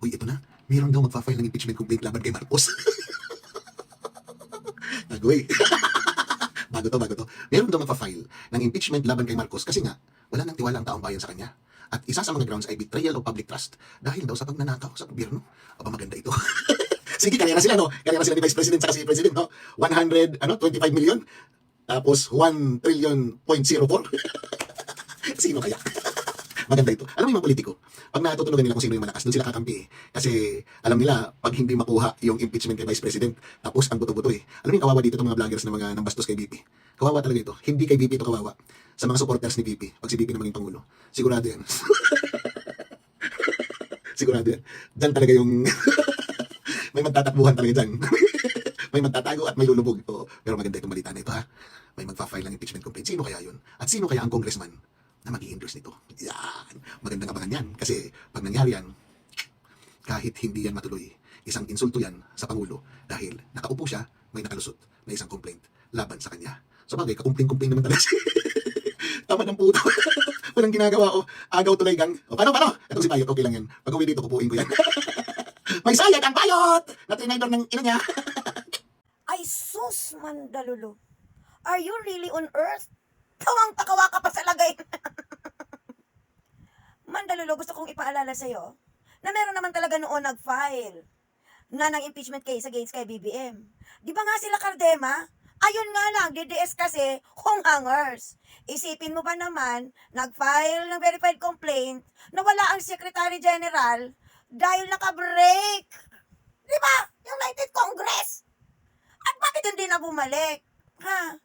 Uy, ito na. Meron daw magfa-file ng impeachment complaint laban kay Marcos. Agoy. Bago to. Meron daw magfa-file ng impeachment laban kay Marcos kasi nga, wala nang tiwala ang taong bayan sa kanya. At isa sa mga grounds ay betrayal of public trust dahil daw sa pagnanakaw sa gobyerno. Aba, maganda ito. Sige, karera sila, no? Karera sila ni Vice President sa si President, no? 25 million, tapos 1 trillion point 04. Sino kaya? Maganda ito. Alam mo yung mga politiko, pag natutunugan nila kung sino yung malakas, doon sila kakampi eh. Kasi alam nila, pag hindi makuha yung impeachment kay Vice President, tapos ang buto-buto eh. Alam mo yung kawawa dito itong mga vloggers na mga nambastos kay VP. Kawawa talaga ito. Hindi kay VP ito kawawa. Sa mga supporters ni VP, pag si VP na maging Pangulo. Sigurado yan. Sigurado yan. Diyan talaga yung may magtatakbuhan talaga dyan. May magtatago at may lulubog. Oo. Pero maganda itong balita na ito ha. May magpa-file ng impeachment complaint. Sino kaya yun? At sino kaya ang congressman na mag-i-endorse nito? Yan. Magandang abangan yan. Kasi pag nangyari yan, kahit hindi yan matuloy, isang insulto yan sa Pangulo dahil nakaupo siya, may nakalusot na isang complaint laban sa kanya. So bagay, kakumpling-kumpling naman talaga siya. Tama ng puto. Walang ginagawa o agaw tulay gang. O paano? Itong si Bayot, okay lang yan. Pag uwi dito, kupuin ko yan. May sayad ang Bayot! Na trinidor ng ina niya. Ay sus, Mandalulo. Are you really on earth? Tawang-takawa ka pa sa lagay. Mandalulo, gusto kong ipaalala sa'yo na meron naman talaga noon nag-file na ng impeachment case against kay BBM. Di ba nga sila Cardema? Ayun nga lang, DDS kasi, hangers. Isipin mo ba naman, nag-file ng verified complaint na wala ang Secretary General dahil naka-break. Di ba? Yung 19th Congress. At bakit hindi na bumalik? Ha?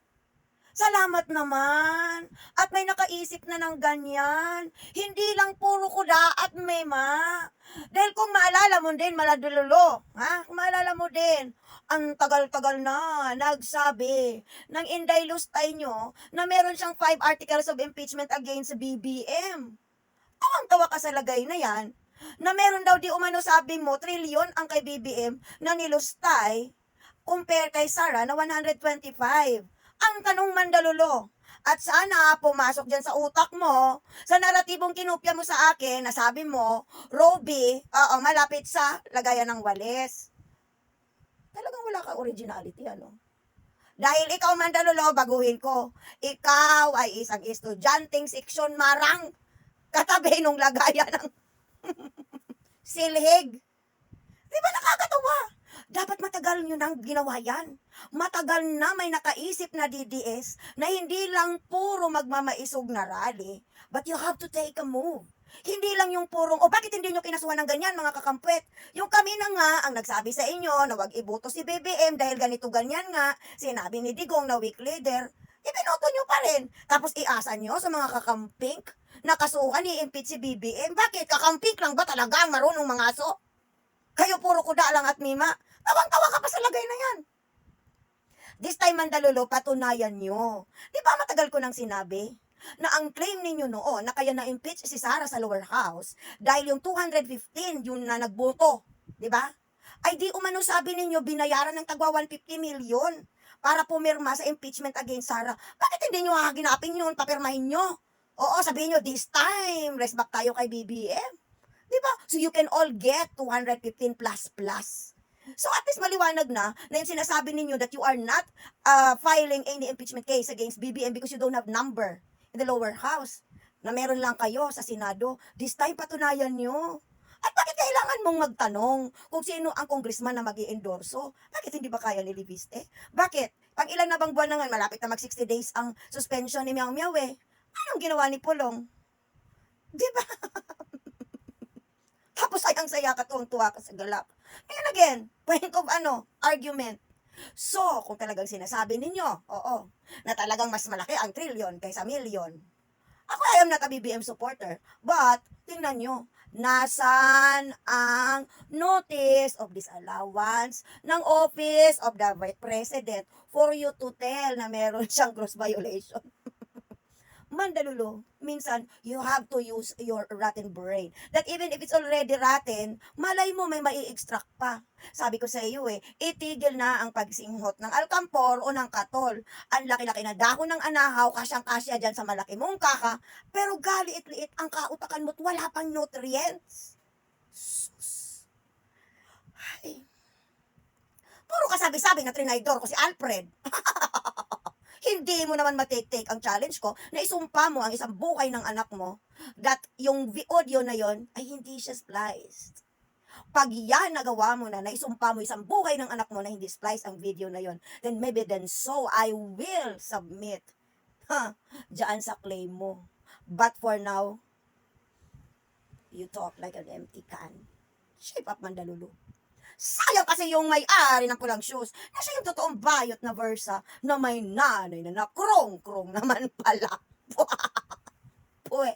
Salamat naman. At may nakaisip na ng ganyan. Hindi lang puro kuda at mema. Dahil kung maalala mo din, Maladululo, ha? Kung maalala mo din, ang tagal-tagal na nagsabi ng Inday Lustay nyo na meron siyang 5 articles of impeachment against BBM. Tawang-tawa ka sa lagay na yan, na meron daw di umano sabi mo, trilyon ang kay BBM na nilustay compare kay Sara na 125. Ang tanong Mandalulo, at sana pumasok dyan sa utak mo, sa naratibong kinupya mo sa akin, na sabi mo, Roby, malapit sa lagayan ng walis. Talagang wala ka originality, ano? Dahil ikaw, Mandalulo, baguhin ko. Ikaw ay isang estudyanteng seksyon marang katabi nung lagayan ng silhig. Di ba nakakatawa? Dapat matagal nyo nang ginawa yan. Matagal na may nakaisip na DDS na hindi lang puro magmamaisog na rally, but you have to take a move. Hindi lang yung purong, bakit hindi nyo kinasuhan ng ganyan mga kakampwet? Yung kami na nga ang nagsabi sa inyo na wag iboto si BBM dahil ganito ganyan nga, sinabi ni Digong na weak leader, ibinoto nyo pa rin. Tapos iasa nyo sa mga kakampink na kasuhan i-impeach si BBM. Bakit? Kakampink lang ba talaga ang marunong mga aso? Kayo puro kuda lang at mima. Tawang-tawa ka pa sa lagay na yan. This time, Mandalulo, patunayan nyo. Di ba matagal ko nang sinabi na ang claim ninyo noon na kaya na-impeach si Sara sa lower house dahil yung 215 yun na nagboto, di ba? Ay di umano sabi ninyo binayaran ng tagwa 150 million para pumirma sa impeachment against Sara. Bakit hindi nyo haginapin yun, papirmahin nyo? Oo, sabihin nyo, this time, rest back tayo kay BBM. Di ba? So you can all get 215 plus. So at least maliwanag na yung sinasabi ninyo that you are not filing any impeachment case against BBM because you don't have number in the lower house. Na meron lang kayo sa Senado. This time patunayan nyo. At bakit kailangan mong magtanong kung sino ang congressman na mag-i-endorso? Bakit hindi ba kaya ni Libiste? Bakit? Pag ilan na bang buwan na ngayon, malapit na mag 60 days ang suspension ni Meow Meow eh. Anong ginawa ni Pulong? Di ba? Tapos sayang-saya ka, tuwang-tuwa ka sa galak. And again, point of argument. So, kung talagang sinasabi ninyo, na talagang mas malaki ang trillion kaysa million. Ako, I am not a BBM supporter. But, tingnan nyo, nasan ang notice of disallowance ng Office of the Vice President for you to tell na meron siyang gross violation? Mandalulo, minsan, you have to use your rotten brain. That even if it's already rotten, malay mo may mai-extract pa. Sabi ko sa iyo itigil na ang pagsinghot ng alkampor o ng katol. Ang laki-laki na dahon ng anahaw, kasyang-kasya dyan sa malaki mong kaka, pero gali liit ang kautakan mo't wala pang nutrients. Sus. nagsabi-sabi na trinaydor ko si Alfred. Hindi mo naman matake ang challenge ko na isumpa mo ang isang buhay ng anak mo that yung audio na yon ay hindi siya spliced. Pag yan nagawa mo na isumpa mo isang buhay ng anak mo na hindi spliced ang video na yon, then maybe then so I will submit diyan sa claim mo. But for now, you talk like an empty can. Shape up, Mandalulu. Sayang kasi yung may-ari ng pulang shoes na siya yung totoong bayot na Versa na may nanay na nakrong-krong naman pala. Puwe.